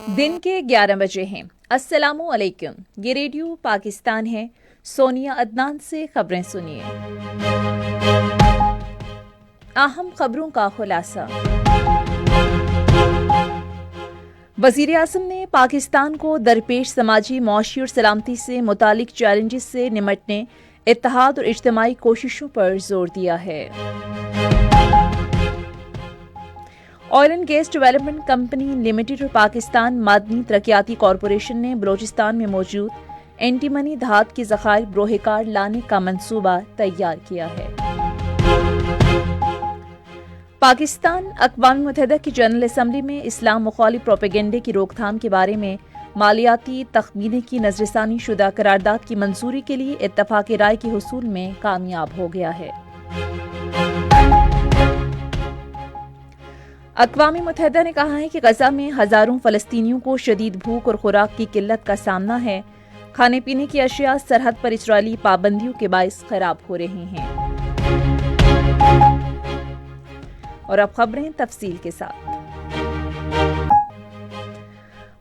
दिन के 11 बजे हैं। अस्सलामु अलैकुम। ये रेडियो पाकिस्तान है। सोनिया अदनान से खबरें सुनिए। अहम खबरों का खुलासा। वज़ीर आज़म ने पाकिस्तान को दरपेश समाजी, मौशी और सलामती से मुतालिक चैलेंजेस से निमटने, इत्तेहाद और इज्तिमाई कोशिशों पर जोर दिया है। Oil and gas development company limited और पाकिस्तान मादनी तरक्याती कॉरपोरेशन ने बलोचिस्तान में मौजूद एंटीमनी धात के ज़खायर बरोहकार लाने का मंसूबा तैयार किया है। पाकिस्तान अक़वाम मुत्तहिदा की जनरल असम्बली में इस्लाम मुखालिफ प्रोपेगेंडे की रोकथाम के बारे में मालियाती तखमीने की नज़रसानी शुदा करारदाद की मंजूरी के लिए इत्तफाक़ राय के हुसूल में कामयाब हो गया है। अक़वाम मुत्तहिदा ने कहा है कि गजा में हज़ारों फ़लस्तीनियों को शदीद भूख और खुराक की किल्लत का सामना है। खाने पीने की अशिया सरहद पर इजरायली पाबंदियों के बाइस खराब हो रही हैं। और अब खबरें तफसील के साथ।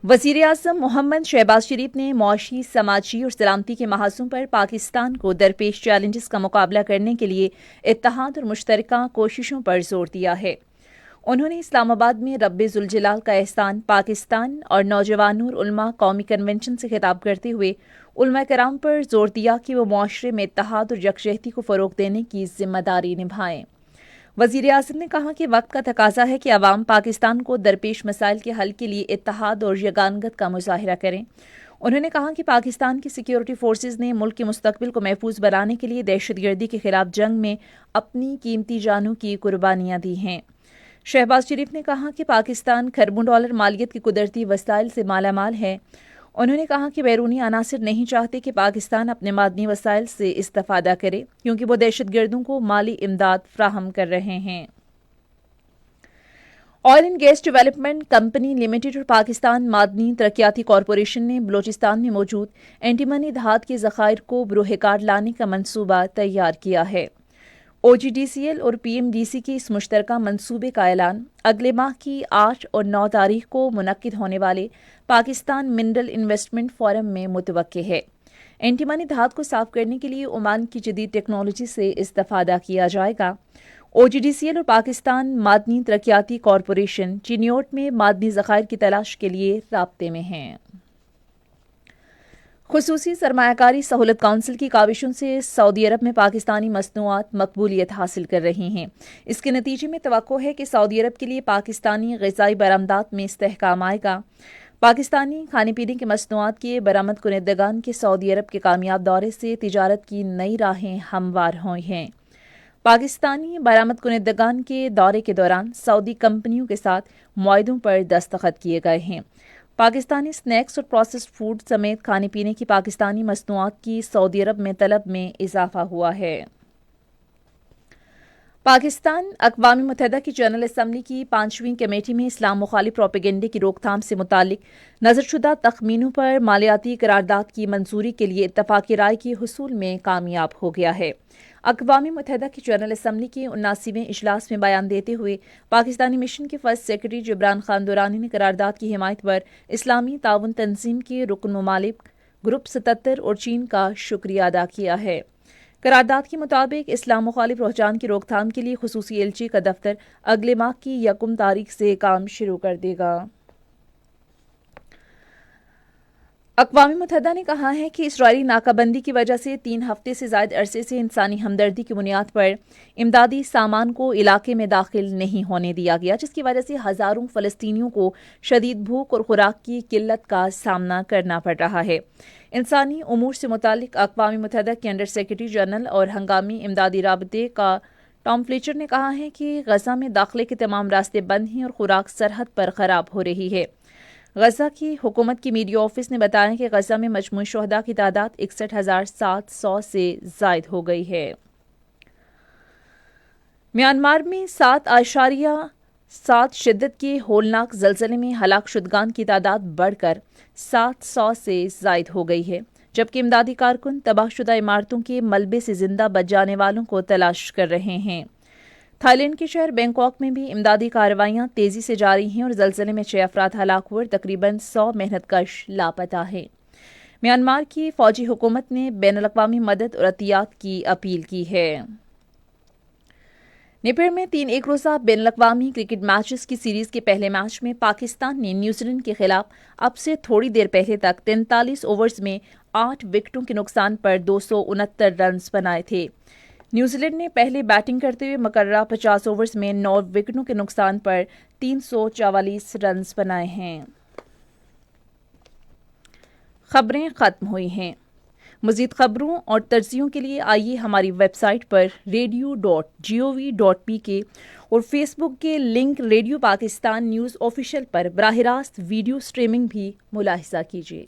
वज़ीर आज़म मोहम्मद शहबाज शरीफ ने मौशी, समाजी और सलामती के महाजों पर पाकिस्तान को दरपेश चैलेंजेस का मुकाबला करने के लिए इत्तेहाद और मुश्तरका कोशिशों पर जोर दिया है। उन्होंने इस्लामाबाद में रब्बे ज़ुल जलाल का एहसान पाकिस्तान और नौजवानों और उलमा कौमी कन्वेंशन से खिताब करते हुए उलमा कराम पर जोर दिया कि वो मुआशरे में इत्तेहाद और यकजहती को फ़रोग़ देने की जिम्मेदारी निभाएं। वज़ीर आज़म ने कहा कि वक्त का तकाजा है कि अवाम पाकिस्तान को दरपेश मसाइल के हल के लिए इत्तेहाद और यगानगत का मुज़ाहिरा करें। उन्होंने कहा कि पाकिस्तान की सिक्योरिटी फोर्सेज ने मुल्क के मुस्तकबिल को महफूज बनाने के लिए दहशतगर्दी के खिलाफ जंग में अपनी कीमती जानों की कुर्बानियाँ दी हैं। शहबाज शरीफ ने कहा कि पाकिस्तान खरबों डॉलर मालियत की कुदरती वसाइल से मालामाल है। उन्होंने कहा कि बैरूनी अनासिर नहीं चाहते कि पाकिस्तान अपने मादनी वसाइल से इस्तेफादा करे, क्योंकि वो दहशतगर्दों को माली इमदाद फ्राहम कर रहे हैं। Oil and gas development company limited और पाकिस्तान मादनी तरक्याती कॉरपोरेशन ने बलोचिस्तान में मौजूद एंटीमनी धात के ज़खायर को बरोहकार लाने का मंसूबा तैयार किया है। OGDCL और PMDC के इस मुश्तरका मंसूबे का ऐलान अगले माह की 8 और 9 तारीख को मुनक्किद होने वाले पाकिस्तान मिनरल इन्वेस्टमेंट फोरम में मुतवक्के है। एंटीमनी धात को साफ करने के लिए ओमान की जदीद टेक्नोलॉजी से इस्तेफादा किया जाएगा। OGDCL और पाकिस्तान मादनी तरक्याती कॉरपोरेशन चिनियोट में मादनी ज़खायर की तलाश के लिए राब्ते में हैं। खुसूसी सरमायाकारी सहूलत काउंसिल की काविशों से सऊदी अरब में पाकिस्तानी मसनूआत मकबूलियत हासिल कर रही हैं। इसके नतीजे में तवक्को है कि सऊदी अरब के लिए पाकिस्तानी ग़िज़ाई बरामदात में इस्तेहकाम आएगा। पाकिस्तानी खाने पीने के मसनूआत के बरामद कुनदगान के सऊदी अरब के कामयाब दौरे से तिजारत की नई राहें हमवार हुई हैं। पाकिस्तानी बरामद कुनदगान के दौरे के दौरान सऊदी कंपनियों के साथ मुआहदों पर दस्तखत किए गए हैं। पाकिस्तानी स्नैक्स और प्रोसेस्ड फूड समेत खाने पीने की पाकिस्तानी मसनूआत की सऊदी अरब में तलब में इजाफा हुआ है। पाकिस्तान अक़वाम मुत्तहिदा की जनरल असम्बली की 5वीं कमेटी में इस्लाम मुखालिफ प्रोपेगेंडे की रोकथाम से मुतालिक नज़रशुदा तखमीनों पर मालियाती करारदाद की मंजूरी के लिए इत्तफाक़ राय के हुसूल में कामयाब हो गया है। अक़वाम मुत्तहिदा की जनरल असम्बली के 79वें इजलास में बयान देते हुए पाकिस्तानी मिशन के फर्स्ट सेक्रेटरी जिब्रान खान दुरानी ने करारदाद की हिमायत पर इस्लामी ताउन तंजीम के रुकन ममालिक ग्रुप 77 और चीन का शुक्रिया अदा किया है। करारदाद के मुताबिक इस्लाम मुखालिफ रुझान की रोकथाम के लिए खुसूसी एलची का दफ्तर अगले माह की 1 तारीख से काम शुरू कर देगा। अक़वाम मुत्तहिदा ने कहा है कि इसराइली नाकाबंदी की वजह से 3 हफ्ते से ज़ायद अरसे से इंसानी हमदर्दी की बुनियाद पर इमदादी सामान को इलाके में दाखिल नहीं होने दिया गया, जिसकी वजह से हज़ारों फ़लस्तीनियों को शदीद भूख और खुराक की किल्लत का सामना करना पड़ रहा है। इंसानी उमूर से मुतालिक अक़वाम मुत्तहिदा के अंडर सेक्रेटरी जनरल और हंगामी इमदादी राबते का टॉम फ्लेचर ने कहा है कि गजा में दाखिले के तमाम रास्ते बंद हैं और खुराक सरहद पर ख़राब हो रही है। गजा की हुकूमत की मीडिया ऑफिस ने बताया कि गजा में मजमूई शुहदा की तादाद 61,700 से जायद हो गई है। म्यांमार में 7.7 शिद्दत के होलनाक जलजले में हलाक शुदगान की तादाद बढ़कर 700 से जायद हो गई है, जबकि इमदादी कारकुन तबाहशुदा इमारतों के मलबे से जिंदा बच जाने वालों को तलाश कर रहे हैं। تھائی لینڈ کے شہر بینکاک میں بھی امدادی کارروائیاں تیزی سے جاری ہیں اور زلزلے میں 6 افراد ہلاک ہوئے اور تقریباً 100 محنت کش لاپتہ ہیں۔ میانمار کی فوجی حکومت نے بین الاقوامی مدد اور عطیات کی اپیل کی ہے۔ نیپر میں 3 ایک روزہ بین الاقوامی کرکٹ میچز کی سیریز کے پہلے میچ میں پاکستان نے نیوزی لینڈ کے خلاف اب سے تھوڑی دیر پہلے تک 43 اوورز میں 8 وکٹوں کے نقصان پر 269 رنز بنائے تھے۔ نیوزی لینڈ نے پہلے بیٹنگ کرتے ہوئے مقررہ 50 اوورز میں 9 وکٹوں کے نقصان پر 344 رنز بنائے ہیں۔ خبریں ختم ہوئی ہیں۔ مزید خبروں اور تجزیوں کے لیے آئیے ہماری ویب سائٹ پر radio.gov.pk اور فیس بک کے link radio Pakistan news official پر براہ راست ویڈیو سٹریمنگ بھی ملاحظہ کیجیے۔